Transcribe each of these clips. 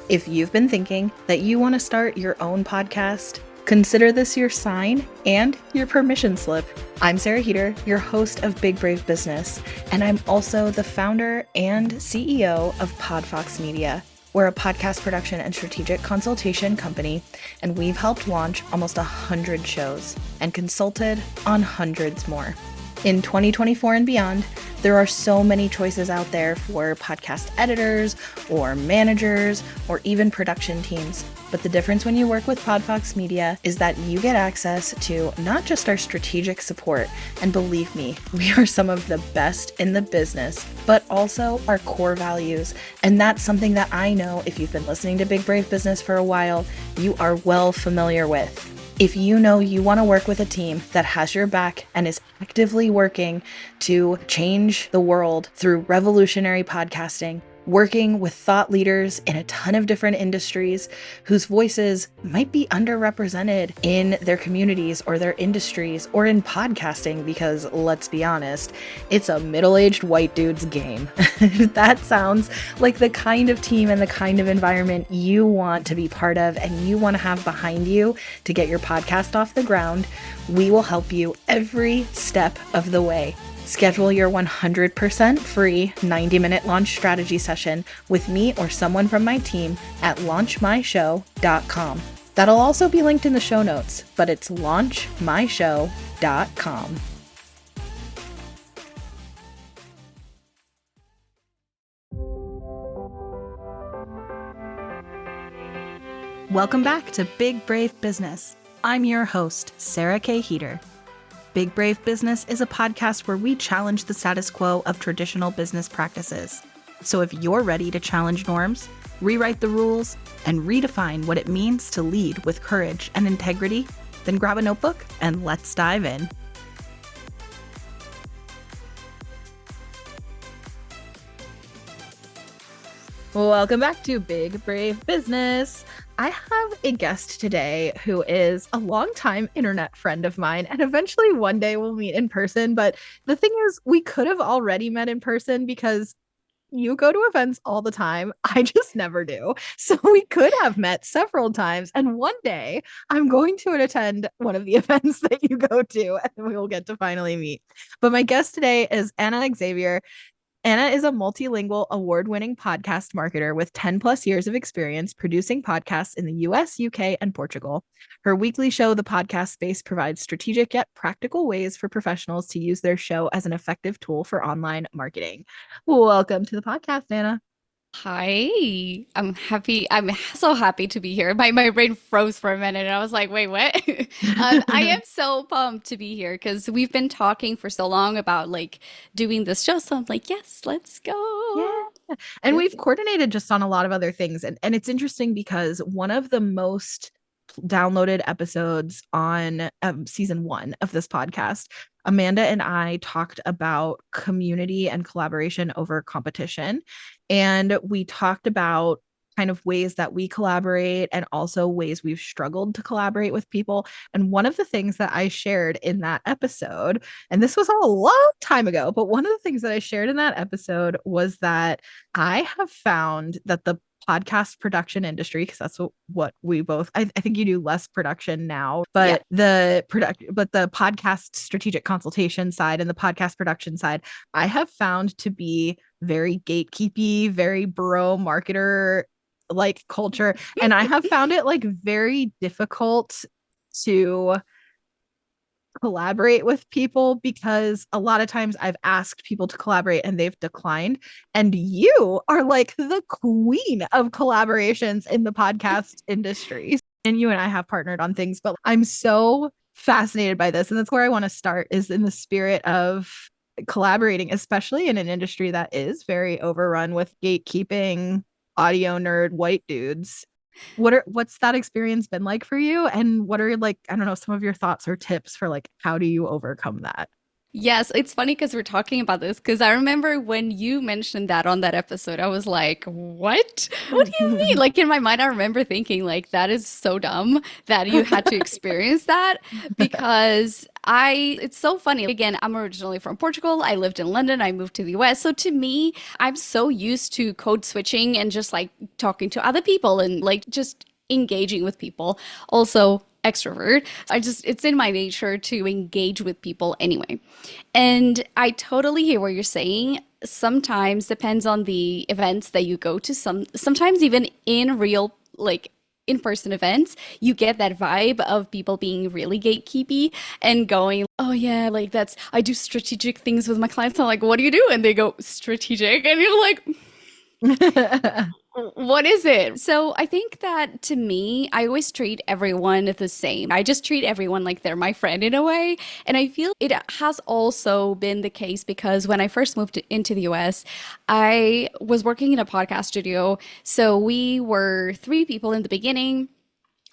If you've been thinking that you want to start your own podcast, consider this your sign and your permission slip. I'm Sarah Heater, your host of Big Brave Business, and I'm also the founder and CEO of Podfox Media. We're a podcast production and strategic consultation company, and we've helped launch almost 100 shows and consulted on hundreds more. In 2024 and beyond, there are so many choices out there for podcast editors or managers or even production teams. But the difference when you work with Podfox Media is that you get access to not just our strategic support, and believe me, we are some of the best in the business, but also our core values. And that's something that I know if you've been listening to Big Brave Business for a while, you are well familiar with. If you know you want to work with a team that has your back and is actively working to change the world through revolutionary podcasting, working with thought leaders in a ton of different industries whose voices might be underrepresented in their communities or their industries or in podcasting, because let's be honest, it's a middle-aged white dude's game. That sounds like the kind of team and the kind of environment you want to be part of and you want to have behind you to get your podcast off the ground. We will help you every step of the way. Schedule your 100% free 90-minute launch strategy session with me or someone from my team at launchmyshow.com. That'll also be linked in the show notes, but it's launchmyshow.com. Welcome back to Big Brave Business. I'm your host, Sarah K. Heater. Big Brave Business is a podcast where we challenge the status quo of traditional business practices. So if you're ready to challenge norms, rewrite the rules, and redefine what it means to lead with courage and integrity, then grab a notebook and let's dive in. Welcome back to Big Brave Business. I have a guest today who is a longtime internet friend of mine, and eventually one day we'll meet in person. But the thing is, we could have already met in person because you go to events all the time. I just never do. So we could have met several times. And one day I'm going to attend one of the events that you go to, and we will get to finally meet. But my guest today is Anna Xavier. Anna is a multilingual award-winning podcast marketer with 10 plus years of experience producing podcasts in the US, UK, and Portugal. Her weekly show, The Podcast Space, provides strategic yet practical ways for professionals to use their show as an effective tool for online marketing. Welcome to the podcast, Anna. Hi, I'm happy. I'm so happy to be here. My brain froze for a minute and I was like, wait, what? I am so pumped to be here because we've been talking for so long about like doing this show. So I'm like, yes, let's go. Yeah. And Yes. we've coordinated just on a lot of other things. And it's interesting because one of the most downloaded episodes on season 1 of this podcast, Amanda and I talked about community and collaboration over competition. And we talked about kind of ways that we collaborate and also ways we've struggled to collaborate with people. And one of the things that I shared in that episode, and this was a long time ago, but one of the things that I shared in that episode was that I have found that the podcast production industry, because that's what we both, I think you do less production now, Yeah. but but the podcast strategic consultation side and the podcast production side, I have found to be very gatekeepy, very bro marketer like culture. And I have found it like very difficult to collaborate with people because a lot of times I've asked people to collaborate and they've declined. And you are like the queen of collaborations in the podcast industry. And you and I have partnered on things, but I'm so fascinated by this. And that's where I want to start, is in the spirit of collaborating, especially in an industry that is very overrun with gatekeeping, audio nerd white dudes. What's that experience been like for you? And what are, like, I don't know, some of your thoughts or tips for like how do you overcome that? Yes, it's funny because we're talking about this because I remember when you mentioned that on that episode, I was like, "What? What do you mean?" Like in my mind, I remember thinking like that is so dumb that you had to experience that because it's so funny. Again, I'm originally from Portugal. I lived in London. I moved to the US. So to me, I'm so used to code switching and just like talking to other people and like just engaging with people. Also, extrovert. It's in my nature to engage with people anyway. And I totally hear what you're saying. Sometimes depends on the events that you go to. Sometimes even in real like in-person events, you get that vibe of people being really gatekeepy and going, "Oh yeah, like that's I do strategic things with my clients." I'm like, "What do you do?" And they go, "Strategic." And you're like, what is it? So I think that to me, I always treat everyone the same. I just treat everyone like they're my friend in a way. And I feel it has also been the case because when I first moved into the US, I was working in a podcast studio. So we were three people in the beginning,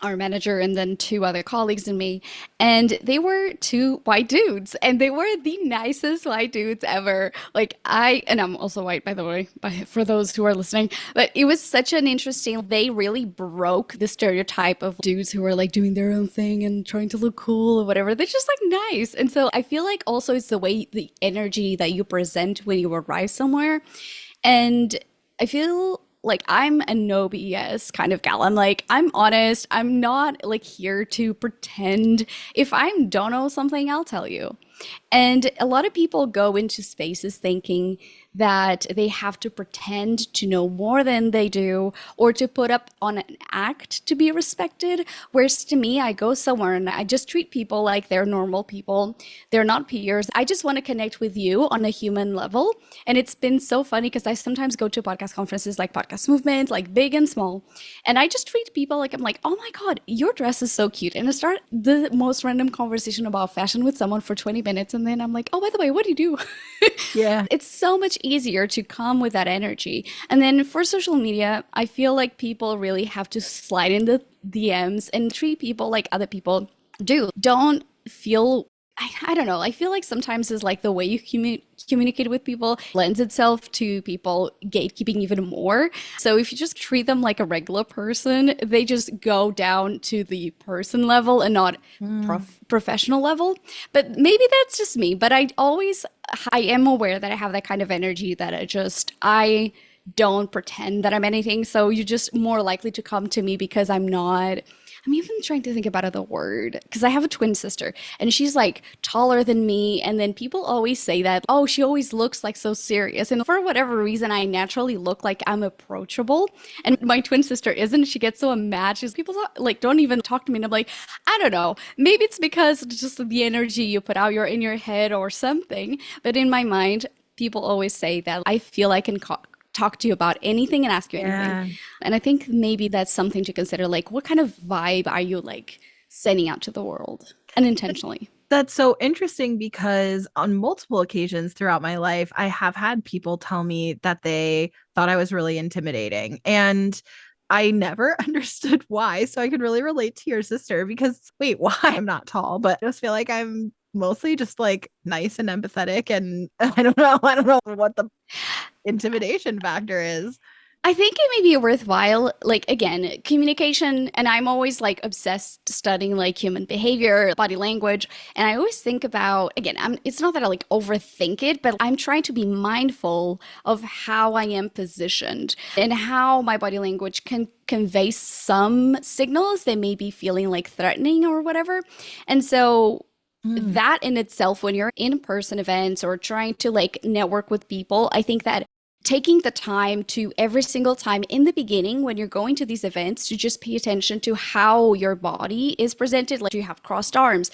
our manager and then two other colleagues and me, and they were two white dudes, and they were the nicest white dudes ever. Like and I'm also white, by the way, for those who are listening, but it was such an interesting, they really broke the stereotype of dudes who are like doing their own thing and trying to look cool or whatever. They're just like nice. And so I feel like also it's the way, the energy that you present when you arrive somewhere. And I feel like I'm a no BS kind of gal. I'm like, I'm honest. I'm not like here to pretend. If I don't know something, I'll tell you. And a lot of people go into spaces thinking that they have to pretend to know more than they do or to put up on an act to be respected. Whereas to me, I go somewhere and I just treat people like they're normal people. They're not peers. I just want to connect with you on a human level. And it's been so funny because I sometimes go to podcast conferences like Podcast Movement, like big and small. And I just treat people like, I'm like, "Oh my God, your dress is so cute." And I start the most random conversation about fashion with someone for 20 minutes. And then I'm like, "Oh, by the way, what do you do?" Yeah. It's so much easier to come with that energy. And then for social media, I feel like people really have to slide in the DMs and treat people like other people do. Don't feel I don't know. I feel like sometimes is like the way you communicate with people lends itself to people gatekeeping even more. So if you just treat them like a regular person, they just go down to the person level and not Mm. professional level. But maybe that's just me. But I am aware that I have that kind of energy that I don't pretend that I'm anything. So you're just more likely to come to me because I'm not. I'm even trying to think about the word because I have a twin sister and she's like taller than me. And then people always say that, "Oh, she always looks like so serious." And for whatever reason, I naturally look like I'm approachable. And my twin sister isn't. She gets so mad. People like don't even talk to me. And I'm like, I don't know. Maybe it's because just the energy you put out, you're in your head or something. But in my mind, people always say that I feel I can talk to you about anything and ask you anything. Yeah. And I think maybe that's something to consider. Like, what kind of vibe are you like sending out to the world unintentionally? That's so interesting because on multiple occasions throughout my life, I have had people tell me that they thought I was really intimidating. And I never understood why. So I could really relate to your sister because, wait, why? I'm not tall, but I just feel like I'm mostly just like nice and empathetic. And I don't know. I don't know what the intimidation factor is. I think it may be worthwhile, like again, communication, and I'm always like obsessed studying like human behavior, body language, and I always think about again, it's not that I like overthink it, but I'm trying to be mindful of how I am positioned and how my body language can convey some signals that may be feeling like threatening or whatever. And so Mm. that in itself, when you're in person events or trying to like network with people, I think that taking the time to every single time in the beginning when you're going to these events to just pay attention to how your body is presented. Like, do you have crossed arms?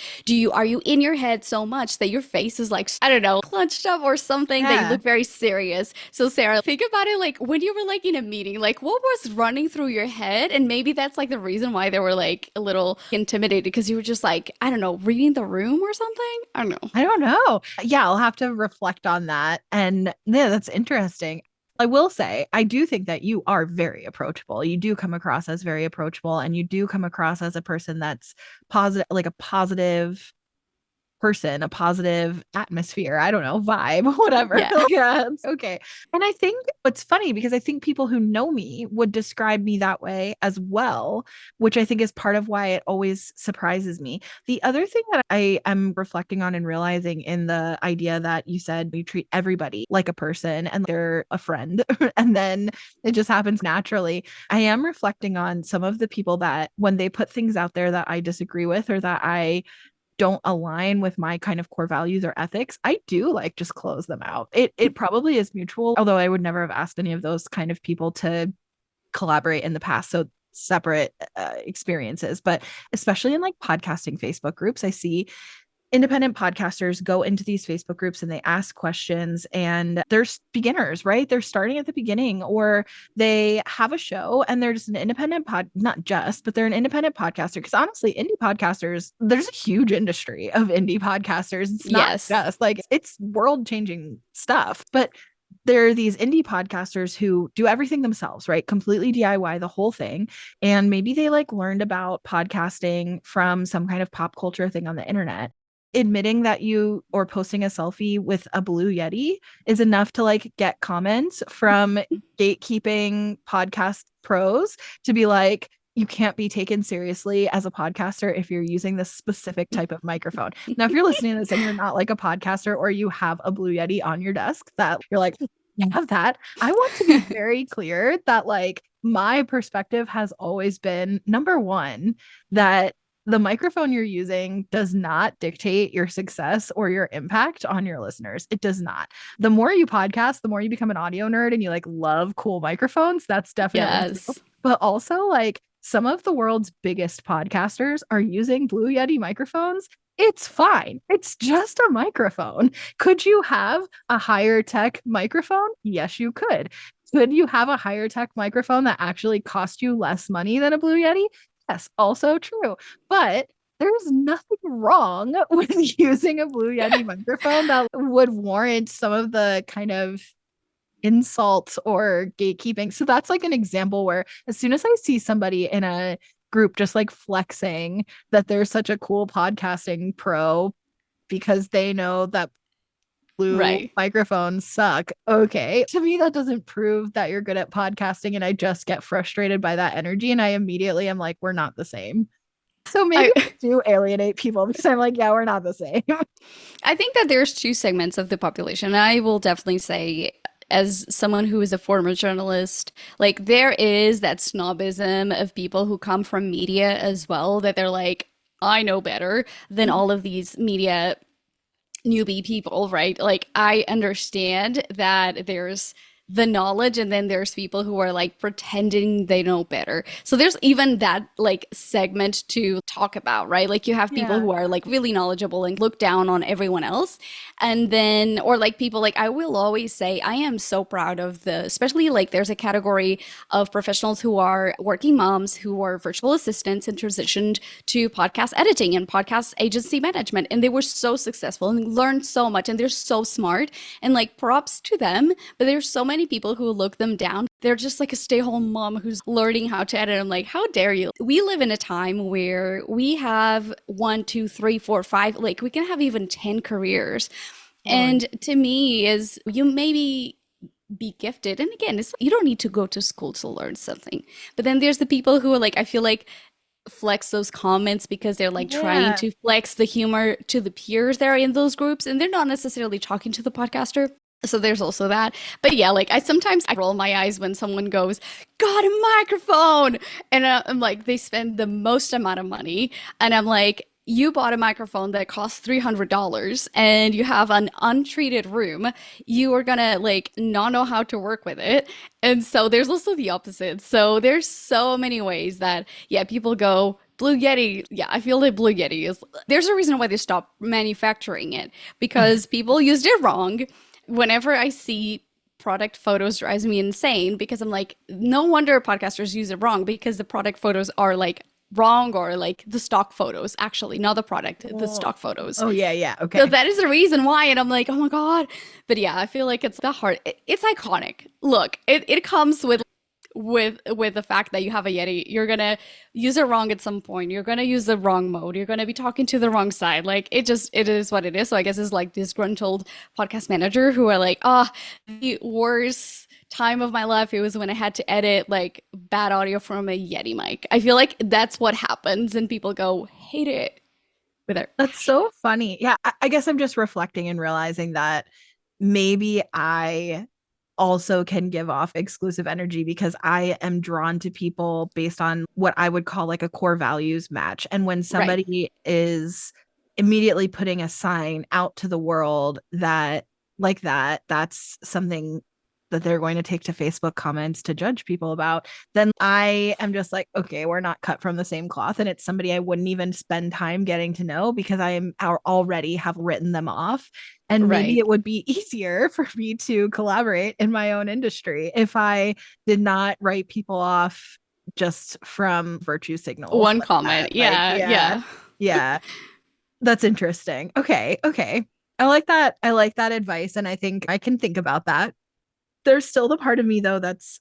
Are you in your head so much that your face is like, I don't know, clenched up or something, that you Yeah. look very serious? So Sarah, think about it like when you were like in a meeting, like what was running through your head? And maybe that's like the reason why they were like a little intimidated because you were just like, I don't know, reading the room or something. I don't know. I don't know. Yeah, I'll have to reflect on that. And yeah, that's interesting. I will say, I do think that you are very approachable. You do come across as very approachable, and you do come across as a person that's positive, like a positive person, a positive atmosphere, I don't know, vibe, whatever. Yeah. Yeah, okay. And I think what's funny, because I think people who know me would describe me that way as well, which I think is part of why it always surprises me. The other thing that I am reflecting on and realizing in the idea that you said you treat everybody like a person and they're a friend, and then it just happens naturally. I am reflecting on some of the people that when they put things out there that I disagree with or that I don't align with my kind of core values or ethics, I do like just close them out. It probably is mutual, although I would never have asked any of those kind of people to collaborate in the past. So separate experiences, but especially in like podcasting Facebook groups, I see independent podcasters go into these Facebook groups and they ask questions, and they're beginners, right? They're starting at the beginning, or they have a show and they're just an independent not just, but they're an independent podcaster. Because honestly, indie podcasters, there's a huge industry of indie podcasters. It's not Yes. just like it's world changing stuff, but there are these indie podcasters who do everything themselves, right? Completely DIY the whole thing. And maybe they like learned about podcasting from some kind of pop culture thing on the internet. Admitting that you or posting a selfie with a blue Yeti is enough to like get comments from gatekeeping podcast pros to be like, you can't be taken seriously as a podcaster if you're using this specific type of microphone. Now, if you're listening to this and you're not like a podcaster, or you have a blue Yeti on your desk that you're like, you have that, I want to be very clear that like my perspective has always been, number one, that the microphone you're using does not dictate your success or your impact on your listeners. It does not. The more you podcast, the more you become an audio nerd and you like love cool microphones. That's definitely true. Yes. But also like some of the world's biggest podcasters are using Blue Yeti microphones. It's fine. It's just a microphone. Could you have a higher tech microphone? Yes, you could. Could you have a higher tech microphone that actually cost you less money than a Blue Yeti? Yes, also true. But there's nothing wrong with using a Blue Yeti microphone that would warrant some of the kind of insults or gatekeeping. So that's like an example where as soon as I see somebody in a group just like flexing that they're such a cool podcasting pro because they know that blue microphones suck. Okay. To me, that doesn't prove that you're good at podcasting. And I just get frustrated by that energy. And I immediately am like, we're not the same. So maybe I do alienate people because I'm like, yeah, we're not the same. I think that there's two segments of the population. I will definitely say, as someone who is a former journalist, like there is that snobism of people who come from media as well, that they're like, I know better than all of these media newbie people, right? Like I understand that there's the knowledge and then there's people who are like pretending they know better. So there's even that like segment to talk about, right? Like you have people who are like really knowledgeable and look down on everyone else. And then, or like people like, I will always say, I am so proud of the, especially like there's a category of professionals who are working moms, who are virtual assistants and transitioned to podcast editing and podcast agency management. And they were so successful and learned so much and they're so smart and like props to them. But there's so many people who look them down. They're just like a stay-home mom who's learning how to edit. I'm like, how dare you? We live in a time where we have 1, 2, 3, 4, 5, like we can have even 10 careers. And to me is you maybe be gifted. And again, it's, you don't need to go to school to learn something. But then there's the people who are like, I feel like flex those comments because they're like trying to flex the humor to the peers that are in those groups. And they're not necessarily talking to the podcaster. So there's also that. But yeah, like I sometimes roll my eyes when someone goes, got a microphone. And I'm like, they spend the most amount of money. And I'm like, you bought a microphone that costs $300 and you have an untreated room. You are gonna like not know how to work with it. And so there's also the opposite. So there's so many ways that, yeah, people go, Blue Yeti. Yeah, I feel like Blue Yeti is, there's a reason why they stopped manufacturing it because people used it wrong. Whenever I see product photos drives me insane because I'm like, no wonder podcasters use it wrong because the product photos are like wrong or like the stock photos, actually, not the product, the stock photos. Oh, yeah. Okay. So that is the reason why. And I'm like, oh my God. But yeah, I feel like it's the heart. It's iconic. Look, it comes with with the fact that you have a Yeti. You're gonna use it wrong at some point. You're gonna use the wrong mode. You're gonna be talking to the wrong side. Like it is what it is. So I guess it's like disgruntled podcast manager who are like, the worst time of my life, it was when I had to edit like bad audio from a Yeti mic. I feel like that's what happens, and people go hate it with their That's so funny. Yeah, I guess I'm just reflecting and realizing that maybe I also can give off exclusive energy because I am drawn to people based on what I would call like a core values match. And when right. somebody is immediately putting a sign out to the world that like that's something that they're going to take to Facebook comments to judge people about, then I am just like, okay, we're not cut from the same cloth. And it's somebody I wouldn't even spend time getting to know because I am already have written them off. And maybe Right. it would be easier for me to collaborate in my own industry if I did not write people off just from virtue signals One like that. comment. Like, Yeah, yeah, yeah. yeah, that's interesting. Okay, okay. I like that. I like that advice. And I think I can think about that. There's still the part of me though that's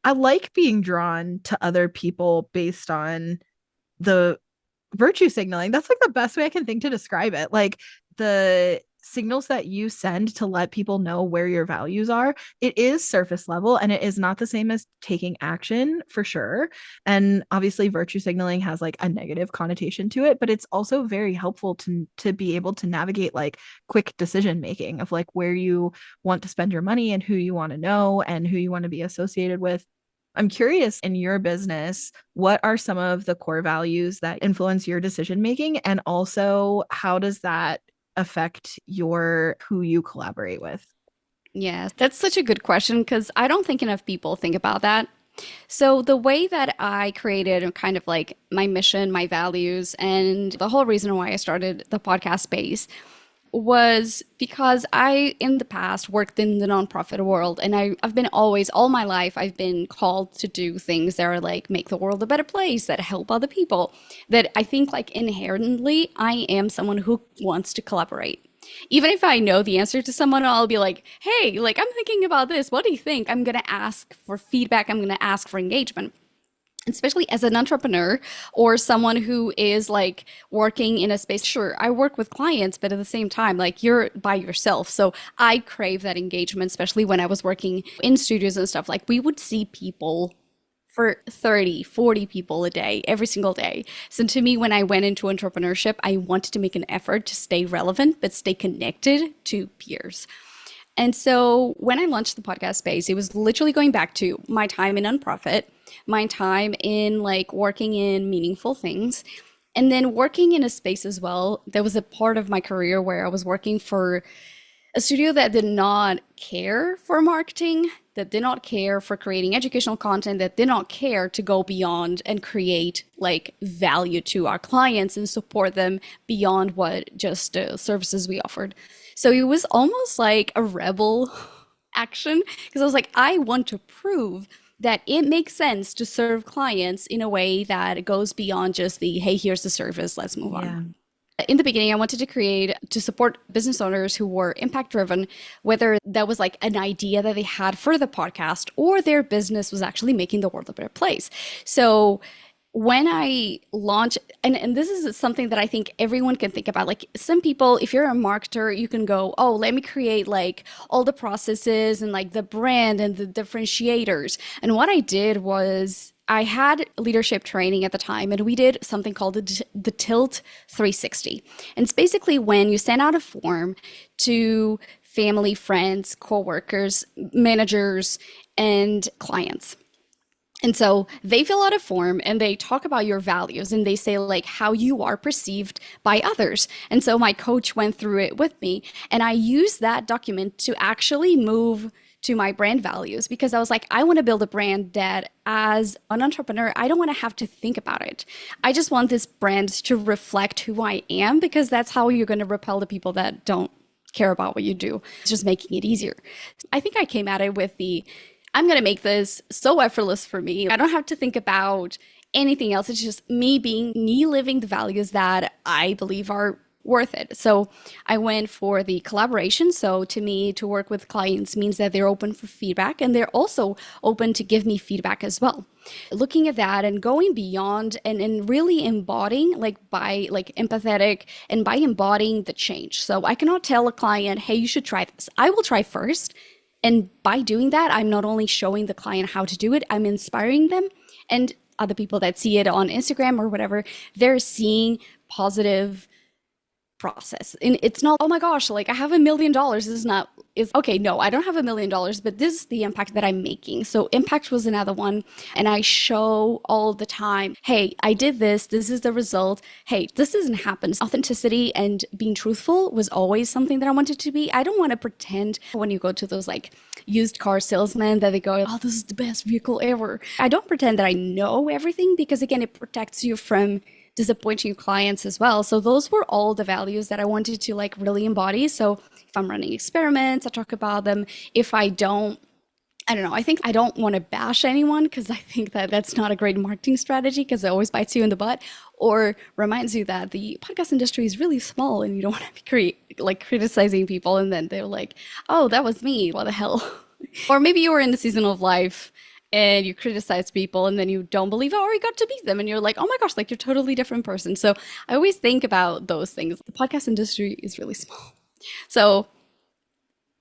I like being drawn to other people based on the virtue signaling. That's like the best way I can think to describe it. Like the signals that you send to let people know where your values are, it is surface level and it is not the same as taking action for sure. And obviously virtue signaling has like a negative connotation to it, but it's also very helpful to be able to navigate like quick decision making of like where you want to spend your money and who you want to know and who you want to be associated with. I'm curious in your business, what are some of the core values that influence your decision making? And also, how does that affect your who you collaborate with? Yeah, that's such a good question because I don't think enough people think about that. So, the way that I created kind of like my mission, my values, and the whole reason why I started the podcast space was because I, in the past, worked in the nonprofit world, and I've been always, all my life, I've been called to do things that are like make the world a better place, that help other people. That I think, like, inherently, I am someone who wants to collaborate. Even if I know the answer to someone, I'll be like, hey, like, I'm thinking about this. What do you think? I'm going to ask for feedback, I'm going to ask for engagement, especially as an entrepreneur or someone who is like working in a space. Sure, I work with clients, but at the same time, like you're by yourself. So I crave that engagement, especially when I was working in studios and stuff. Like we would see people for 30, 40 people a day, every single day. So to me, when I went into entrepreneurship, I wanted to make an effort to stay relevant, but stay connected to peers. And so when I launched the podcast space, it was literally going back to my time in nonprofit, my time in like working in meaningful things, and then working in a space as well. There was a part of my career where I was working for a studio that did not care for marketing, that did not care for creating educational content, that did not care to go beyond and create like value to our clients and support them beyond what just services we offered. So it was almost like a rebel action because I was like, I want to prove that it makes sense to serve clients in a way that goes beyond just the, hey, here's the service, let's move on. Yeah. In the beginning, I wanted to create to support business owners who were impact driven, whether that was like an idea that they had for the podcast or their business was actually making the world a better place. So when I launch, and this is something that I think everyone can think about. Like some people, if you're a marketer, you can go, oh, let me create like all the processes and like the brand and the differentiators. And what I did was I had leadership training at the time, and we did something called the Tilt 360. And it's basically when you send out a form to family, friends, coworkers, managers, and clients. And so they fill out a form and they talk about your values and they say like how you are perceived by others. And so my coach went through it with me and I used that document to actually move to my brand values because I was like, I want to build a brand that as an entrepreneur, I don't want to have to think about it. I just want this brand to reflect who I am because that's how you're going to repel the people that don't care about what you do. It's just making it easier. I think I came at it with the I'm going to make this so effortless for me. I don't have to think about anything else. It's just me living the values that I believe are worth it. So I went for the collaboration. So to me, to work with clients means that they're open for feedback and they're also open to give me feedback as well. Looking at that and going beyond and really embodying, like by like empathetic and by embodying the change. So I cannot tell a client, hey, you should try this. I will try first. And by doing that, I'm not only showing the client how to do it, I'm inspiring them. And other people that see it on Instagram or whatever, they're seeing positive process. And it's not, oh my gosh, like I have $1 million. This is not, is okay. No, I don't have $1 million, but this is the impact that I'm making. So impact was another one. And I show all the time, hey, I did this. This is the result. Hey, this doesn't happen. Authenticity and being truthful was always something that I wanted to be. I don't want to pretend when you go to those like used car salesmen that they go, oh, this is the best vehicle ever. I don't pretend that I know everything because again, it protects you from disappointing clients as well. So those were all the values that I wanted to like really embody. So if I'm running experiments, I talk about them. If I don't, I don't know. I think I don't want to bash anyone because I think that that's not a great marketing strategy because it always bites you in the butt or reminds you that the podcast industry is really small and you don't want to be criticizing people and then they're like, oh, that was me. What the hell? Or maybe you were in the season of life and you criticize people and then you don't believe, oh, you got to beat them. And you're like, oh my gosh, like you're a totally different person. So I always think about those things. The podcast industry is really small. So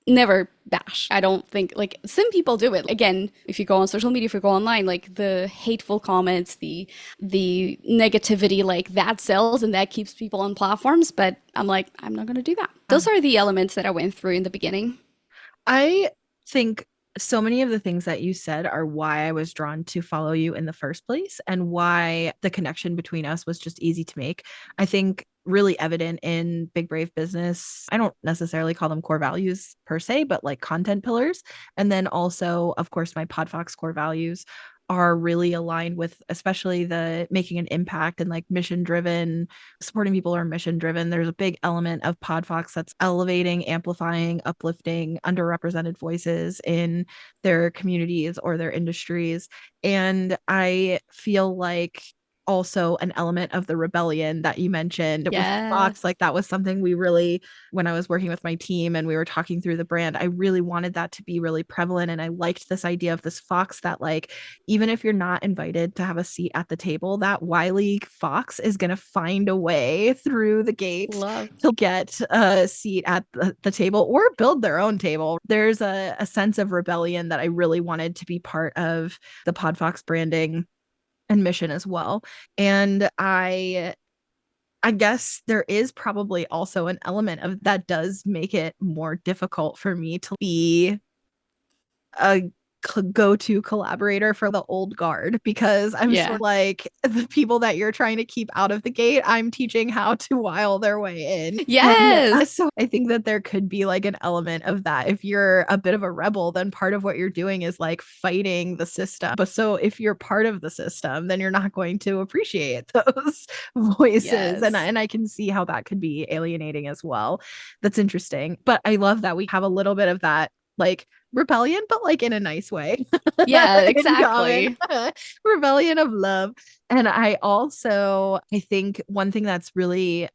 never bash. I don't think like some people do it. Again, if you go on social media, if you go online, like the hateful comments, the negativity, like that sells and that keeps people on platforms. But I'm like, I'm not gonna do that. Those are the elements that I went through in the beginning. I think so many of the things that you said are why I was drawn to follow you in the first place and why the connection between us was just easy to make. I think really evident in Big Brave Business. I don't necessarily call them core values per se, but like content pillars. And then also, of course, my Podfox core values are really aligned with especially the making an impact and like mission driven, supporting people who are mission driven. There's a big element of Podfox that's elevating, amplifying, uplifting underrepresented voices in their communities or their industries. And I feel like also an element of the rebellion that you mentioned with Yes. Fox, like that was something we really, when I was working with my team and we were talking through the brand, I really wanted that to be really prevalent. And I liked this idea of this fox that like, even if you're not invited to have a seat at the table, that wily fox is going to find a way through the gate Love. to get a seat at the table or build their own table. There's a sense of rebellion that I really wanted to be part of the Podfox branding and mission as well. And I guess there is probably also an element of that does make it more difficult for me to be a go-to collaborator for the old guard because I'm Yeah. sure like the people that you're trying to keep out of the gate, I'm teaching how to wile their way in. And Yes. so I think that there could be like an element of that. If you're a bit of a rebel, then part of what you're doing is like fighting the system. But so if you're part of the system, then you're not going to appreciate those voices. And Yes. I can see how that could be alienating as well. That's interesting. But I love that we have a little bit of that like rebellion, but like in a nice way Yeah, in common. exactly. Rebellion of love. And I think one thing that's really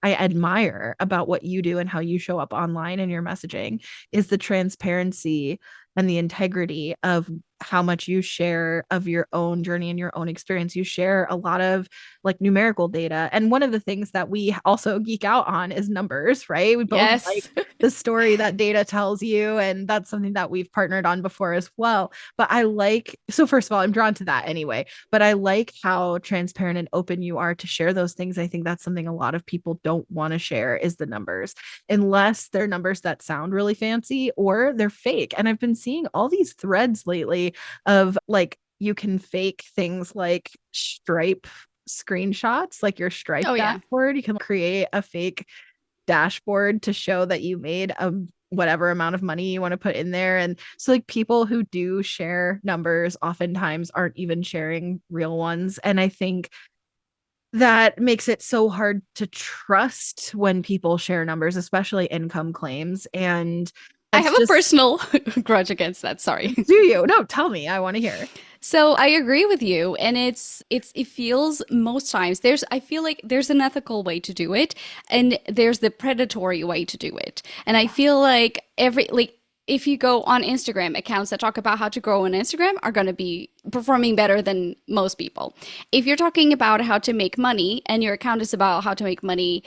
I admire about what you do and how you show up online in your messaging is the transparency and the integrity of how much you share of your own journey and your own experience. You share a lot of like numerical data. And one of the things that we also geek out on is numbers, right? We both like Yes. the story that data tells you. And that's something that we've partnered on before as well. But so first of all, I'm drawn to that anyway, but I like how transparent and open you are to share those things. I think that's something a lot of people don't want to share is the numbers, unless they're numbers that sound really fancy or they're fake. And I've been seeing all these threads lately of like, you can fake things like Stripe screenshots, like your Stripe Oh yeah. dashboard. You can create a fake dashboard to show that you made a whatever amount of money you want to put in there. And so like people who do share numbers oftentimes aren't even sharing real ones. And I think that makes it so hard to trust when people share numbers, especially income claims. And I That's have a just, personal grudge against that. Sorry. do you? No, tell me. I want to hear. So I agree with you, and it feels most times I feel like there's an ethical way to do it, and there's the predatory way to do it. And I feel like if you go on Instagram, accounts that talk about how to grow on Instagram are going to be performing better than most people. If you're talking about how to make money and your account is about how to make money,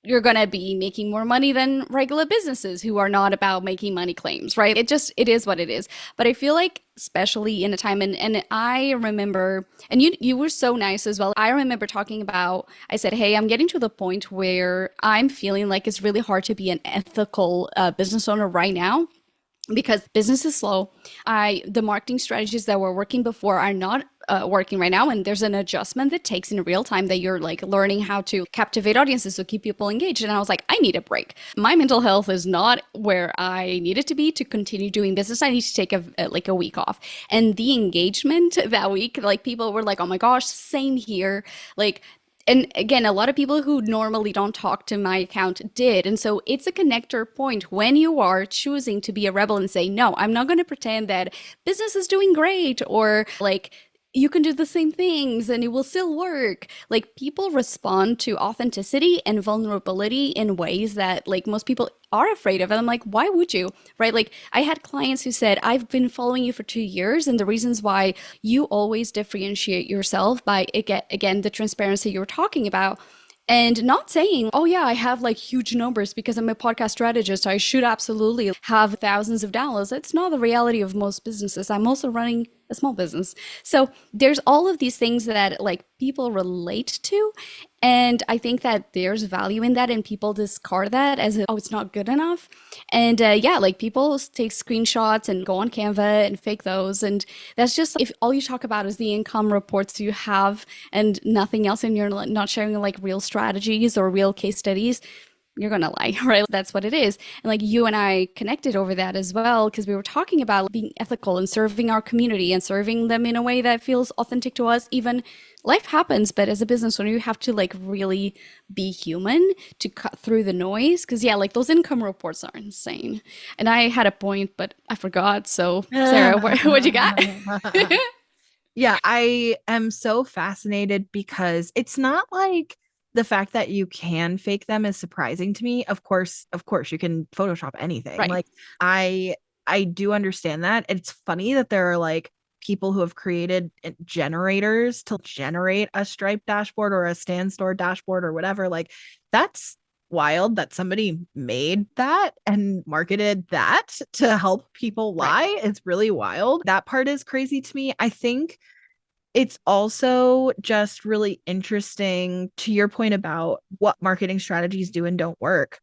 you're going to be making more money than regular businesses who are not about making money claims, right? It is what it is. But I feel like, especially in a time, and I remember, and you were so nice as well. I remember talking about, I said, hey, I'm getting to the point where I'm feeling like it's really hard to be an ethical business owner right now because business is slow. The marketing strategies that were working before are not working right now, and there's an adjustment that takes in real time that you're like learning how to captivate audiences to keep people engaged. And I was like, I need a break. My mental health is not where I need it to be to continue doing business. I need to take a week off. And the engagement that week, like people were like, oh my gosh, same here. Like, and again, a lot of people who normally don't talk to my account did. And so it's a connector point when you are choosing to be a rebel and say, no, I'm not going to pretend that business is doing great, or like you can do the same things and it will still work. Like people respond to authenticity and vulnerability in ways that like most people are afraid of. And I'm like, why would you? Right? Like I had clients who said, I've been following you for 2 years. And the reasons why you always differentiate yourself by, again, the transparency you're talking about. And not saying, oh yeah, I have like huge numbers because I'm a podcast strategist. I should absolutely have thousands of downloads. That's not the reality of most businesses. I'm also running a small business. So there's all of these things that like people relate to. And I think that there's value in that, and people discard that as, oh, it's not good enough. And yeah, like people take screenshots and go on Canva and fake those. And that's just, if all you talk about is the income reports you have and nothing else, and you're not sharing like real strategies or real case studies, you're gonna lie, right? That's what it is. And like you and I connected over that as well, because we were talking about being ethical and serving our community and serving them in a way that feels authentic to us. Even life happens, but as a business owner, you have to like really be human to cut through the noise. Because yeah, like those income reports are insane. And I had a point, but I forgot. So Sarah, what you got? Yeah, I am so fascinated because it's not like the fact that you can fake them is surprising to me. Of course, you can Photoshop anything. Right. Like I do understand that. It's funny that there are like people who have created generators to generate a Stripe dashboard or a Stand Store dashboard or whatever. Like that's wild that somebody made that and marketed that to help people Right. lie. It's really wild. That part is crazy to me. I think it's also just really interesting to your point about what marketing strategies do and don't work.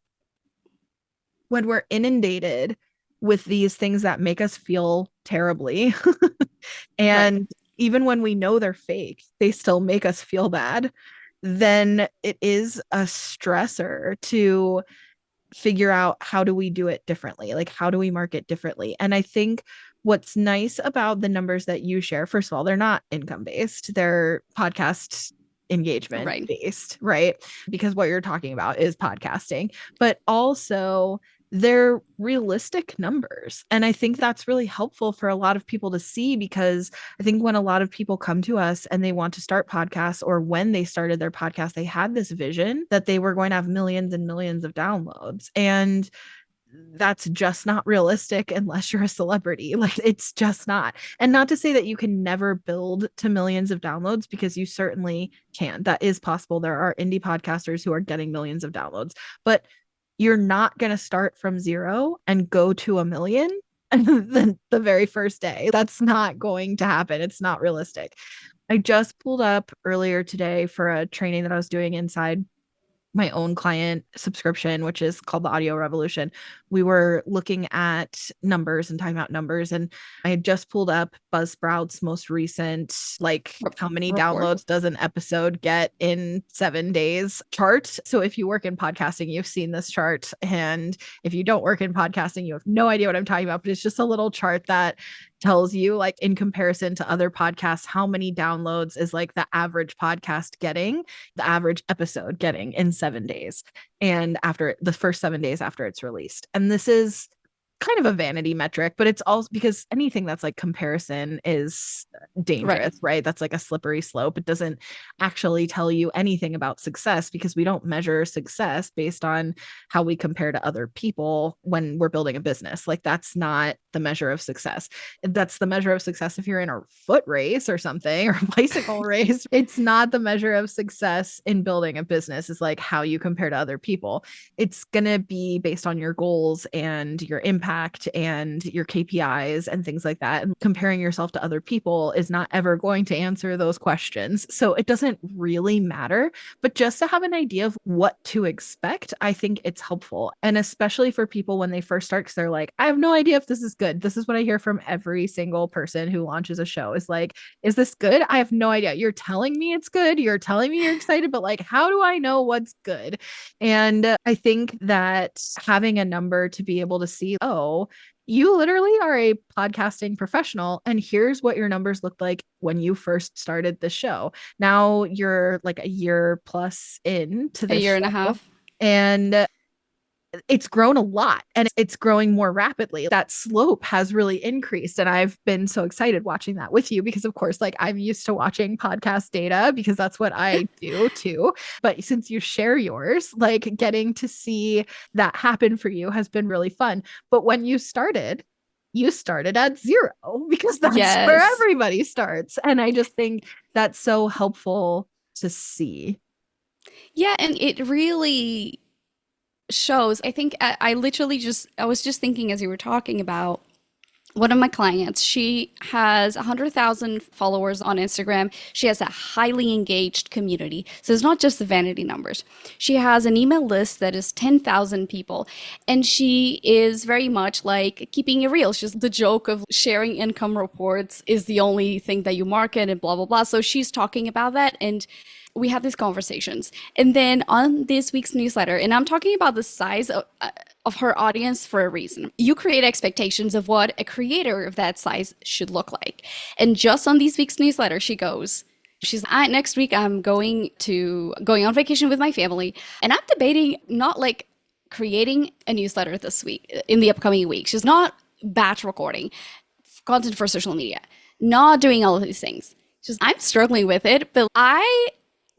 When we're inundated with these things that make us feel terribly, Right. and even when we know they're fake, they still make us feel bad, then it is a stressor to figure out how do we do it differently? Like, how do we market differently? And I think what's nice about the numbers that you share, first of all, they're not income based, they're podcast engagement Right. based, right? Because what you're talking about is podcasting, but also they're realistic numbers. And I think that's really helpful for a lot of people to see, because I think when a lot of people come to us and they want to start podcasts, or when they started their podcast, they had this vision that they were going to have millions and millions of downloads. And that's just not realistic unless you're a celebrity. Like it's just not. And not to say that you can never build to millions of downloads, because you certainly can. That is possible. There are indie podcasters who are getting millions of downloads, but you're not going to start from zero and go to a million the very first day. That's not going to happen. It's not realistic. I just pulled up earlier today for a training that I was doing inside my own client subscription, which is called the Audio Revolution. We were looking at numbers and talking about numbers. And I had just pulled up Buzzsprout's most recent, like how many Report. downloads does an episode get in 7 days chart. So if you work in podcasting, you've seen this chart. And if you don't work in podcasting, you have no idea what I'm talking about, but it's just a little chart that tells you, like, in comparison to other podcasts, how many downloads is like the average podcast getting, the average episode getting in 7 days, and after the first 7 days after it's released. And this is kind of a vanity metric, but it's also because anything that's like comparison is Right. dangerous, right? That's like a slippery slope. It doesn't actually tell you anything about success because we don't measure success based on how we compare to other people when we're building a business. Like that's not the measure of success. That's the measure of success if you're in a foot race or something or a bicycle race. It's not the measure of success in building a business, is like how you compare to other people. It's going to be based on your goals and your impact and your KPIs and things like that. And comparing yourself to other people is not ever going to answer those questions. So it doesn't really matter. But just to have an idea of what to expect, I think it's helpful. And especially for people when they first start, because they're like, I have no idea if this is good. This is what I hear from every single person who launches a show is like, is this good? I have no idea. You're telling me it's good. You're telling me you're excited, but like, how do I know what's good? And I think that having a number to be able to see, oh, you literally are a podcasting professional, and here's what your numbers looked like when you first started the show. Now you're like a year plus into A this year and a show, half. and it's grown a lot and it's growing more rapidly. That slope has really increased. And I've been so excited watching that with you because, of course, like I'm used to watching podcast data because that's what I do too. But since you share yours, like getting to see that happen for you has been really fun. But when you started at zero because that's where Yes. everybody starts. And I just think that's so helpful to see. Yeah, and it really shows. I think I literally I was just thinking as you were talking about one of my clients. She has 100,000 followers on Instagram. She has a highly engaged community. So it's not just the vanity numbers. She has an email list that is 10,000 people. And she is very much like keeping it real. She's the joke of sharing income reports is the only thing that you market and blah, blah, blah. So she's talking about that. And we have these conversations. And then on this week's newsletter, and I'm talking about the size of her audience for a reason. You create expectations of what a creator of that size should look like. And just on this week's newsletter, she's next week I'm going on vacation with my family, and I'm debating not like creating a newsletter this week in the upcoming week. She's not batch recording content for social media, not doing all of these things. I'm struggling with it, but I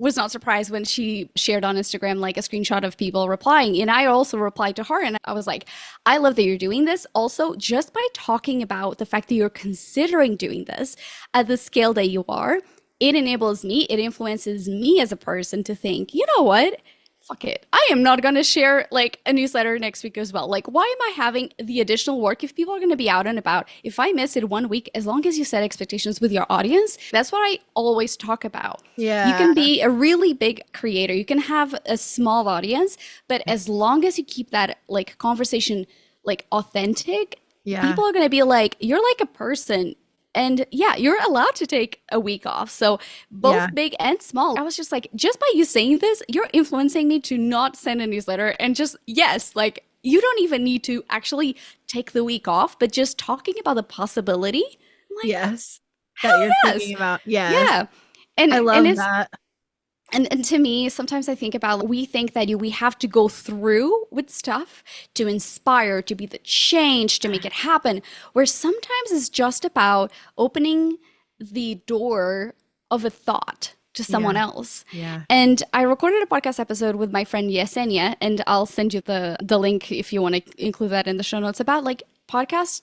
was not surprised when she shared on Instagram like a screenshot of people replying. And I also replied to her and I was like, I love that you're doing this. Also, just by talking about the fact that you're considering doing this at the scale that you are, it enables me, it influences me as a person to think, you know what? Fuck it. I am not going to share like a newsletter next week as well. Like, why am I having the additional work if people are going to be out and about? If I miss it one week, as long as you set expectations with your audience, that's what I always talk about. You Yeah. can be a really big creator, you can have a small audience, but as long as you keep that like conversation like authentic, Yeah. people are going to be like, you're like a person. And yeah, you're allowed to take a week off. So Yeah. both big and small. I was just like, just by you saying this, you're influencing me to not send a newsletter and just, yes, like you don't even need to actually take the week off, but just talking about the possibility, I'm like, Yes. That hell you're yes. thinking about. Yes. Yeah. I And love it's that. and to me, sometimes I think about we think that we have to go through with stuff to inspire, to be the change, to make it happen, where sometimes it's just about opening the door of a thought to someone Yeah. else. Yeah. And I recorded a podcast episode with my friend Yesenia, and I'll send you the link if you want to include that in the show notes about like podcast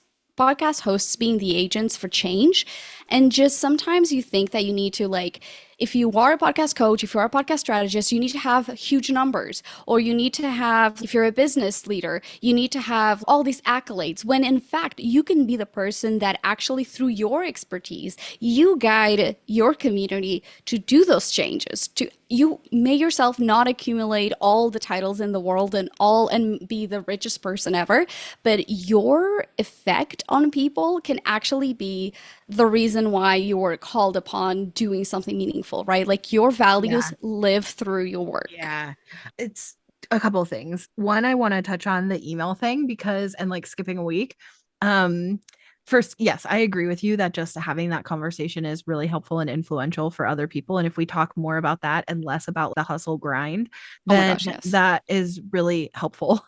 hosts being the agents for change. And just sometimes you think that you need to like, if you are a podcast coach, if you are a podcast strategist, you need to have huge numbers, or you need to have, if you're a business leader, you need to have all these accolades, when in fact you can be the person that actually through your expertise you guide your community to do those changes. To you may yourself not accumulate all the titles in the world and be the richest person ever, but your effect on people can actually be the reason why you were called upon doing something meaningful, right? Like your Yeah. values live through your work. Yeah. It's a couple of things. One, I want to touch on the email thing because, and like skipping a week. Um, First, yes, I agree with you that just having that conversation is really helpful and influential for other people. And if we talk more about that and less about the hustle grind, Oh my then gosh, yes. that is really helpful.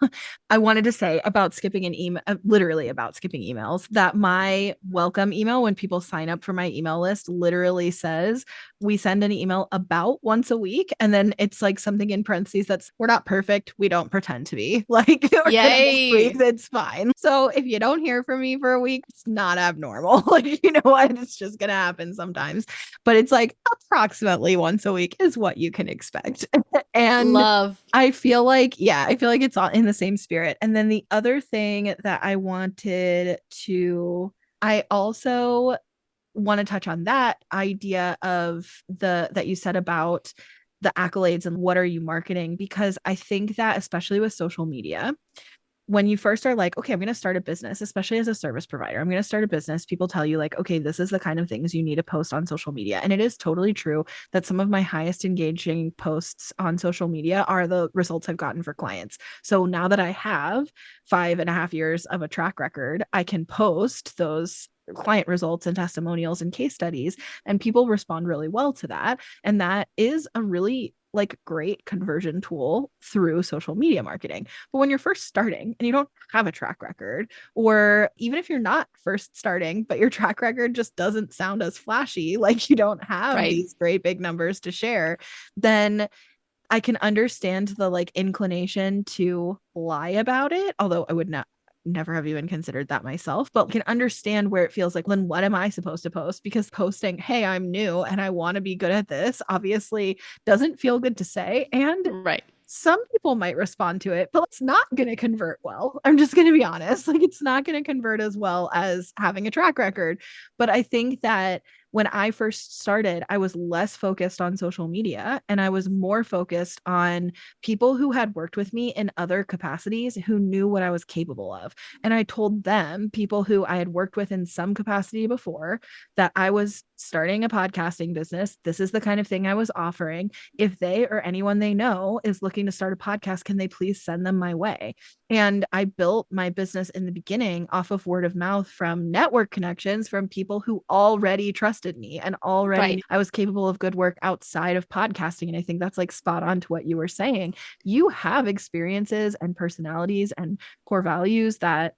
I wanted to say about skipping an email, literally about skipping emails, that my welcome email, when people sign up for my email list, literally says, we send an email about once a week. And then it's like something in parentheses that's, we're not perfect. We don't pretend to be. Like, we're going to miss Yay. weeks. It's fine. So if you don't hear from me for a week, it's not abnormal. Like, you know what? It's just going to happen sometimes. But it's like approximately once a week is what you can expect. And Love. I feel like, yeah, I feel like it's all in the same spirit. And then the other thing that I also want to touch on that idea of that you said about the accolades and what are you marketing, because I think that especially with social media, when you first are like, okay, I'm going to start a business, especially as a service provider, I'm going to start a business, people tell you like, okay, this is the kind of things you need to post on social media. And it is totally true that some of my highest engaging posts on social media are the results I've gotten for clients. So now that I have 5.5 years of a track record, I can post those client results and testimonials and case studies, and people respond really well to that. And that is a really like great conversion tool through social media marketing. But when you're first starting and you don't have a track record, or even if you're not first starting, but your track record just doesn't sound as flashy, like you don't have Right. these great big numbers to share, then I can understand the like inclination to lie about it, although I would not never have even considered that myself, but can understand where it feels like, then what am I supposed to post? Because posting, hey, I'm new and I want to be good at this, obviously doesn't feel good to say. And Right. some people might respond to it, but it's not going to convert well. I'm just going to be honest. Like, it's not going to convert as well as having a track record. But I think that when I first started, I was less focused on social media and I was more focused on people who had worked with me in other capacities who knew what I was capable of. And I told them, people who I had worked with in some capacity before, that I was starting a podcasting business. This is the kind of thing I was offering. If they or anyone they know is looking to start a podcast, can they please send them my way? And I built my business in the beginning off of word of mouth from network connections from people who already trusted me and already Right. I was capable of good work outside of podcasting. And I think that's like spot on to what you were saying. You have experiences and personalities and core values that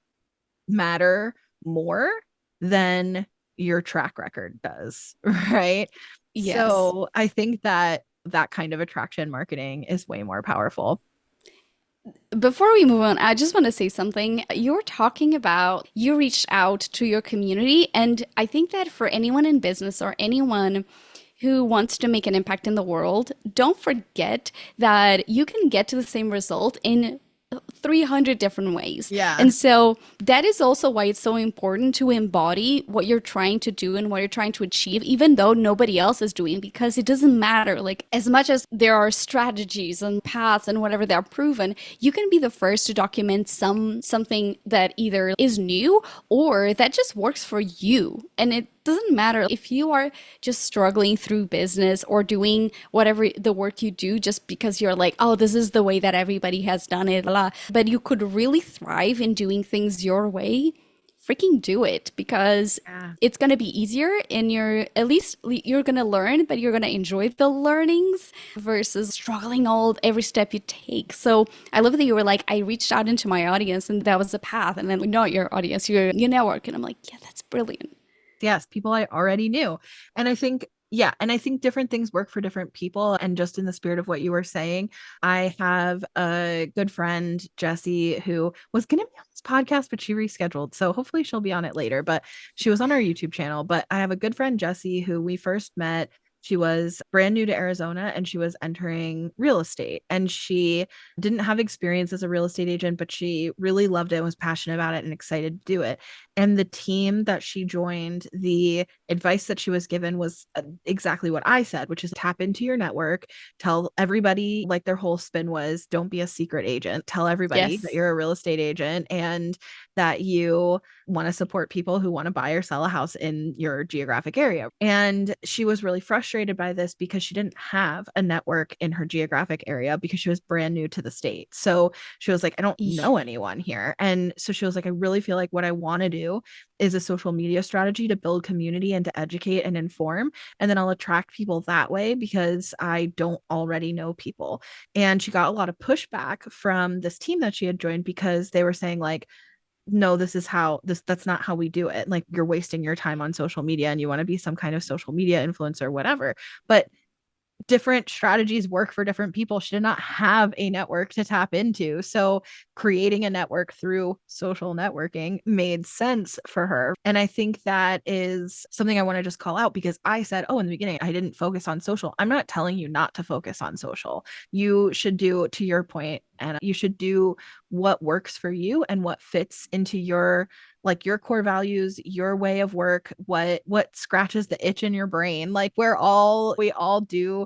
matter more than your track record does, right? Yes. So I think that that kind of attraction marketing is way more powerful. Before we move on, I just want to say something. You're talking about you reached out to your community, and I think that for anyone in business or anyone who wants to make an impact in the world, don't forget that you can get to the same result in 300 different ways. Yeah. And so that is also why it's so important to embody what you're trying to do and what you're trying to achieve, even though nobody else is doing, because it doesn't matter. Like, as much as there are strategies and paths and whatever that are proven, you can be the first to document something that either is new or that just works for you. And it doesn't matter if you are just struggling through business or doing whatever the work you do just because you're like, oh, this is the way that everybody has done it, blah. But you could really thrive in doing things your way. Freaking do it, because Yeah. it's going to be easier and at least you're going to learn, but you're going to enjoy the learnings versus struggling all every step you take. So I love that you were like, I reached out into my audience and that was the path. And then not your audience, your network. And I'm like, yeah, that's brilliant. Yes, people I already knew. And I think, yeah, and I think different things work for different people. And just in the spirit of what you were saying, I have a good friend, Jessie, who was going to be on this podcast, but she rescheduled. So hopefully she'll be on it later. But she was on our YouTube channel. But I have a good friend, Jessie, who we first met. She was brand new to Arizona and she was entering real estate. And she didn't have experience as a real estate agent, but she really loved it and was passionate about it and excited to do it. And the team that she joined, the advice that she was given was exactly what I said, which is tap into your network, tell everybody, like their whole spin was, don't be a secret agent, tell everybody that Yes. you're a real estate agent and that you want to support people who want to buy or sell a house in your geographic area. And she was really frustrated frustrated by this because she didn't have a network in her geographic area because she was brand new to the state. So she was like, I don't know anyone here. And so she was like, I really feel like what I want to do is a social media strategy to build community and to educate and inform. And then I'll attract people that way because I don't already know people. And she got a lot of pushback from this team that she had joined because they were saying, like, no, this is how that's not how we do it. Like, you're wasting your time on social media and you want to be some kind of social media influencer, whatever. But different strategies work for different people. She did not have a network to tap into. So creating a network through social networking made sense for her. And I think that is something I want to just call out because I said, oh, in the beginning, I didn't focus on social. I'm not telling you not to focus on social. You should do, to your point, and you should do what works for you and what fits into your, like, your core values, your way of work, what scratches the itch in your brain. Like, we all do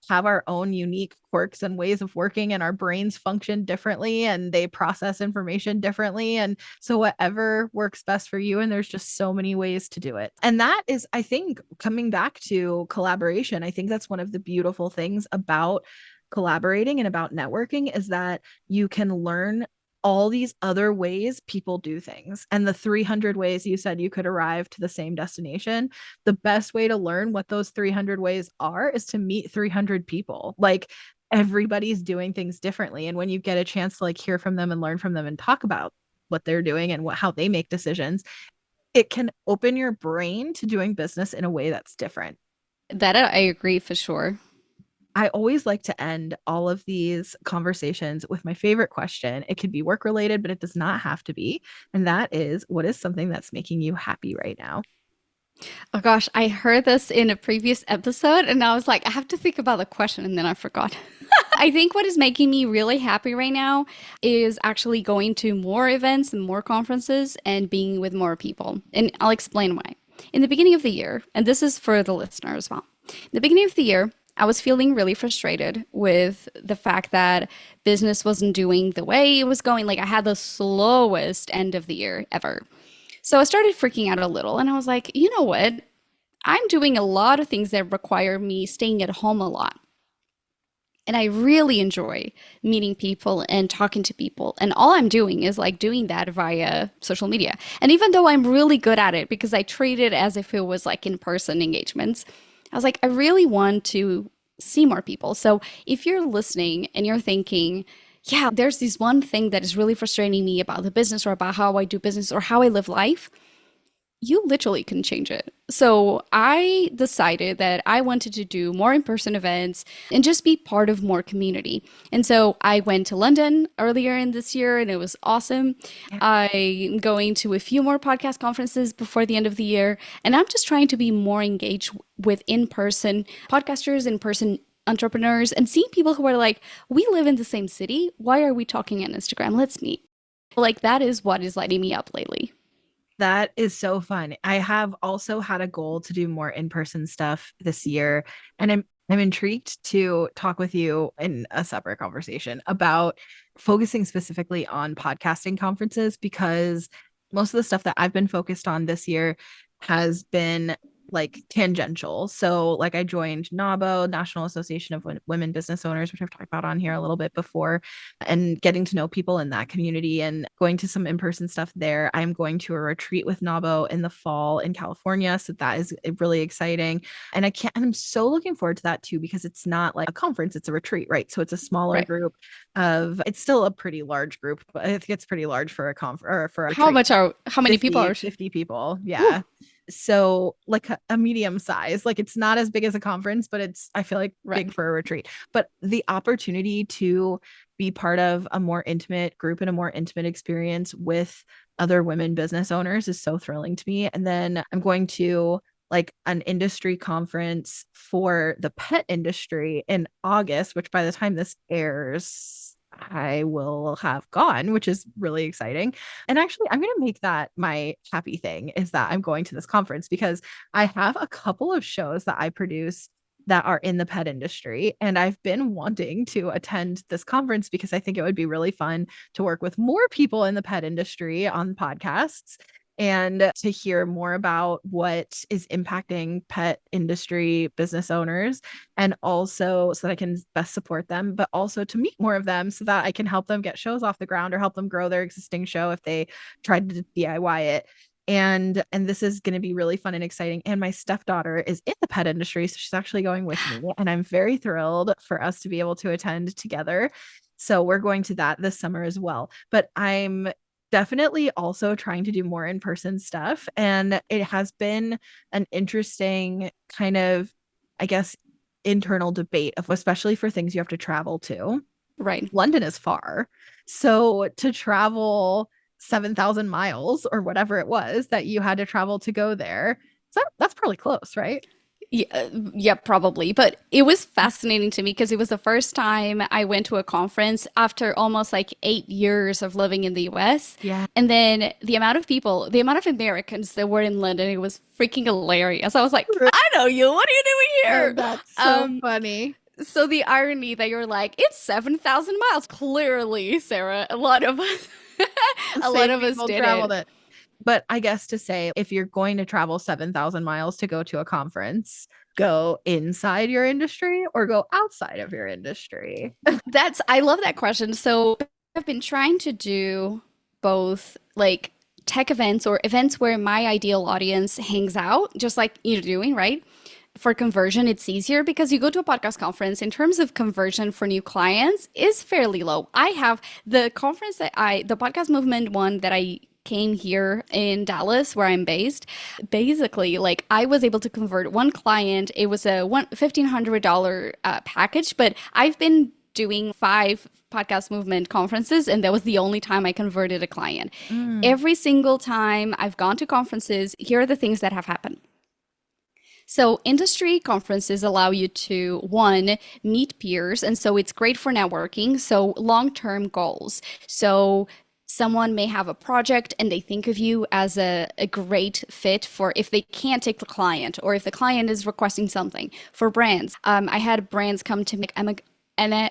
have our own unique quirks and ways of working, and our brains function differently and they process information differently. And so whatever works best for you, and there's just so many ways to do it. And that is, I think, coming back to collaboration, I think that's one of the beautiful things about collaborating and about networking is that you can learn all these other ways people do things. And the 300 ways you said you could arrive to the same destination, the best way to learn what those 300 ways are is to meet 300 people. Like, everybody's doing things differently. And when you get a chance to, like, hear from them and learn from them and talk about what they're doing and how they make decisions, it can open your brain to doing business in a way that's different. That I agree for sure. I always like to end all of these conversations with my favorite question. It could be work related, but it does not have to be. And that is, what is something that's making you happy right now? Oh gosh, I heard this in a previous episode and I was like, I have to think about the question and then I forgot. I think what is making me really happy right now is actually going to more events and more conferences and being with more people. And I'll explain why. In the beginning of the year, and this is for the listener as well, in the beginning of the year, I was feeling really frustrated with the fact that business wasn't doing the way it was going. Like, I had the slowest end of the year ever. So I started freaking out a little and I was like, you know what? I'm doing a lot of things that require me staying at home a lot. And I really enjoy meeting people and talking to people. And all I'm doing is like doing that via social media. And even though I'm really good at it because I treat it as if it was like in-person engagements, I was like, I really want to see more people. So if you're listening and you're thinking, yeah, there's this one thing that is really frustrating me about the business or about how I do business or how I live life, you literally can change it. So I decided that I wanted to do more in-person events and just be part of more community. And so I went to London earlier in this year and it was awesome. Yeah. I'm going to a few more podcast conferences before the end of the year. And I'm just trying to be more engaged with in-person podcasters, in-person entrepreneurs, and seeing people who are like, we live in the same city. Why are we talking on Instagram? Let's meet. Like, that is what is lighting me up lately. That is so fun. I have also had a goal to do more in-person stuff this year, and I'm intrigued to talk with you in a separate conversation about focusing specifically on podcasting conferences because most of the stuff that I've been focused on this year has been like tangential. So like I joined NABO, National Association of Women Business Owners, which I've talked about on here a little bit before, and getting to know people in that community and going to some in-person stuff there. I'm going to a retreat with NABO in the fall in California. So that is really exciting. And I'm so looking forward to that too, because it's not like a conference, it's a retreat, right? So it's a smaller Right. group it's still a pretty large group, but I think it's pretty large for a or for a retreat. How many people are? 50 people. Whew. Yeah. So like a medium size, like it's not as big as a conference, but it's, I feel like, Right. big for a retreat. But the opportunity to be part of a more intimate group and a more intimate experience with other women business owners is so thrilling to me. And then I'm going to like an industry conference for the pet industry in August, which by the time this airs, I will have gone, which is really exciting. And actually, I'm going to make that my happy thing is that I'm going to this conference because I have a couple of shows that I produce that are in the pet industry. And I've been wanting to attend this conference because I think it would be really fun to work with more people in the pet industry on podcasts. and to hear more about what is impacting pet industry business owners, and also so that I can best support them, but also to meet more of them so that I can help them get shows off the ground or help them grow their existing show if they tried to DIY it. And this is going to be really fun and exciting. And my stepdaughter is in the pet industry, so she's actually going with me, and I'm very thrilled for us to be able to attend together. So we're going to that this summer as well. But I'm definitely also trying to do more in-person stuff, and it has been an interesting kind of, I guess, internal debate of, especially for things you have to travel to. Right. London is far. So to travel 7,000 miles or whatever it was that you had to travel to go there, so that's probably close, right? Yeah, probably. But it was fascinating to me because it was the first time I went to a conference after almost like 8 years of living in the US. Yeah. And then the amount of people, the amount of Americans that were in London, it was freaking hilarious. I was like, I know you. What are you doing Oh, here? that's so funny. So the irony that you're like, it's 7,000 miles. Clearly, Sarah, a lot of us, a lot Same of us people did traveled it. it. But I guess to say, if you're going to travel 7,000 miles to go to a conference, go inside your industry or go outside of your industry. I love that question. So I've been trying to do both like tech events or events where my ideal audience hangs out, just like you're doing, right? For conversion, it's easier because you go to a podcast conference in terms of conversion for new clients is fairly low. I have the conference the podcast movement one that I came here in Dallas where I'm based. Basically, like I was able to convert one client. It was a $1,500 package, but I've been doing 5 podcast movement conferences, and that was the only time I converted a client. Mm. Every single time I've gone to conferences, here are the things that have happened. So industry conferences allow you to, one, meet peers, and so it's great for networking. So long-term goals. So someone may have a project and they think of you as a great fit for if they can't take the client or if the client is requesting something. For brands, I had brands come to me,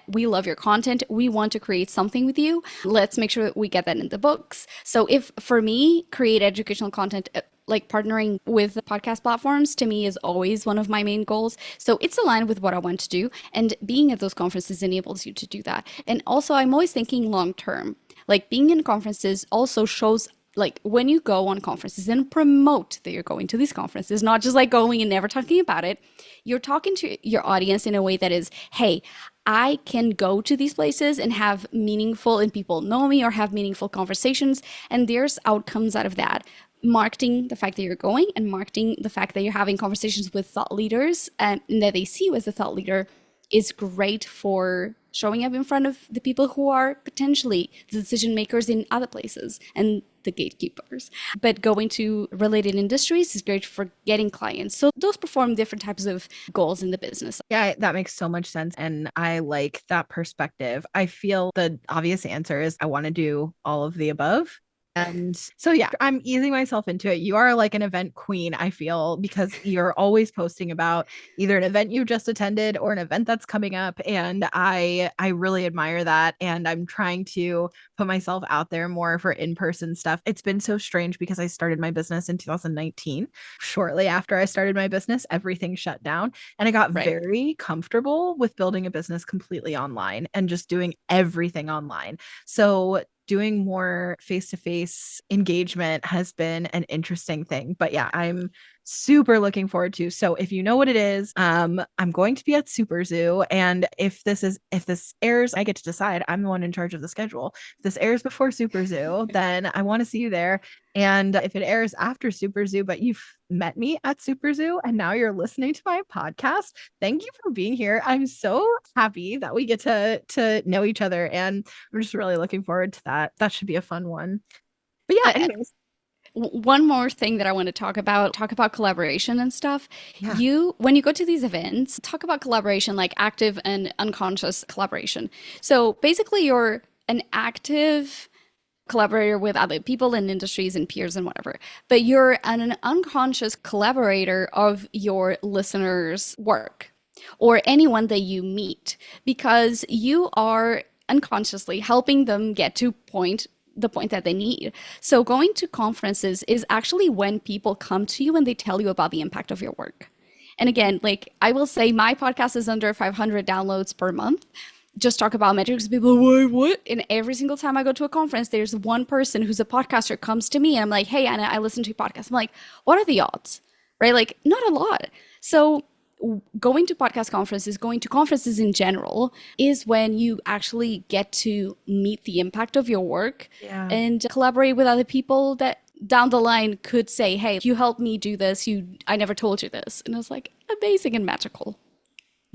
we love your content. We want to create something with you. Let's make sure that we get that in the books. So if for me, create educational content, like partnering with podcast platforms to me is always one of my main goals. So it's aligned with what I want to do. And being at those conferences enables you to do that. And also I'm always thinking long term. Like being in conferences also shows like when you go on conferences and promote that you're going to these conferences, not just like going and never talking about it, you're talking to your audience in a way that is, hey, I can go to these places and have meaningful, and people know me or have meaningful conversations, and there's outcomes out of that. Marketing the fact that you're going and marketing the fact that you're having conversations with thought leaders and that they see you as a thought leader is great for showing up in front of the people who are potentially the decision makers in other places and the gatekeepers. But going to related industries is great for getting clients. So those perform different types of goals in the business. Yeah, that makes so much sense. And I like that perspective. I feel the obvious answer is I want to do all of the above. And so, yeah, I'm easing myself into it. You are like an event queen, I feel, because you're always posting about either an event you just attended or an event that's coming up. And I really admire that. And I'm trying to put myself out there more for in-person stuff. It's been so strange because I started my business in 2019. Shortly after I started my business, everything shut down. And I got Right. very comfortable with building a business completely online and just doing everything online. So doing more face-to-face engagement has been an interesting thing. But yeah, I'm super looking forward to. So if you know what it is, I'm going to be at Super Zoo. And if this airs, I get to decide. I'm the one in charge of the schedule. If this airs before Super Zoo, then I want to see you there. And if it airs after Super Zoo, but you've met me at Super Zoo and now you're listening to my podcast, thank you for being here. I'm so happy that we get to know each other, and I'm just really looking forward to that. That should be a fun one. But yeah, Uh, anyways, One more thing that I want to talk about collaboration and stuff. yeah. When you go to these events, talk about collaboration, like active and unconscious collaboration. So basically, you're an active collaborator with other people in industries and peers and whatever, but you're an unconscious collaborator of your listeners' work or anyone that you meet because you are unconsciously helping them get to point the point that they need. So going to conferences is actually when people come to you and they tell you about the impact of your work. And again, like I will say my podcast is under 500 downloads per month. Just talk about metrics. People are like, what? And every single time I go to a conference, there's one person who's a podcaster comes to me and I'm like, hey, Anna, I listen to your podcast. I'm like, what are the odds? Right? Like, not a lot. So going to podcast conferences, going to conferences in general, is when you actually get to meet the impact of your work and collaborate with other people that down the line could say, hey, you helped me do this. I never told you this. And it's like amazing and magical.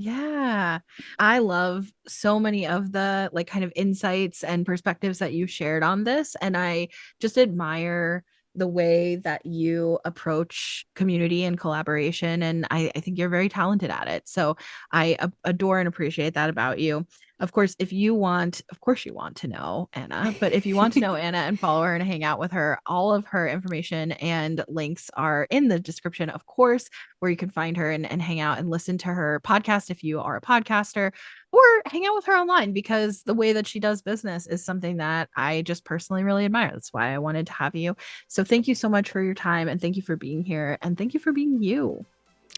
Yeah. I love so many of the like kind of insights and perspectives that you shared on this. And I just admire the way that you approach community and collaboration. And I think you're very talented at it. So I adore and appreciate that about you. Of course, you want to know Anna, but if you want to know Anna and follow her and hang out with her, all of her information and links are in the description, of course, where you can find her and hang out and listen to her podcast if you are a podcaster, or hang out with her online, because the way that she does business is something that I just personally really admire. That's why I wanted to have you. So thank you so much for your time, and thank you for being here, and thank you for being you.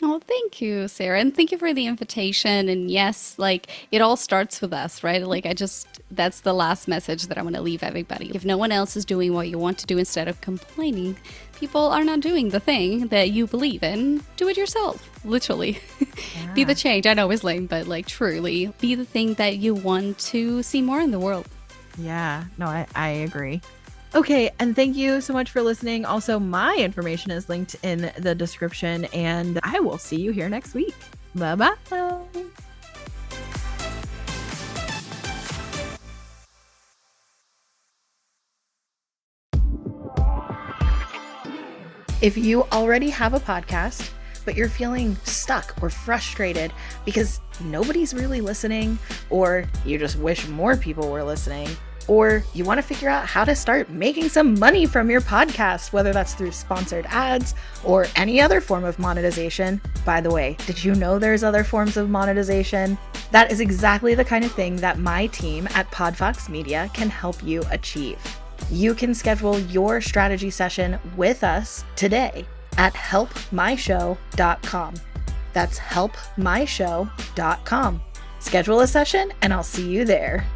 Oh, thank you, Sarah. And thank you for the invitation. And yes, like it all starts with us, right? Like that's the last message that I want to leave everybody. If no one else is doing what you want to do, instead of complaining, people are not doing the thing that you believe in, do it yourself. Literally. Yeah. Be the change. I know it's lame, but like truly be the thing that you want to see more in the world. Yeah, no, I agree. Okay, and thank you so much for listening. Also, my information is linked in the description, and I will see you here next week. Bye-bye. If you already have a podcast, but you're feeling stuck or frustrated because nobody's really listening, or you just wish more people were listening, or you want to figure out how to start making some money from your podcast, whether that's through sponsored ads or any other form of monetization. By the way, did you know there's other forms of monetization? That is exactly the kind of thing that my team at Podfox Media can help you achieve. You can schedule your strategy session with us today at helpmyshow.com. That's helpmyshow.com. Schedule a session and I'll see you there.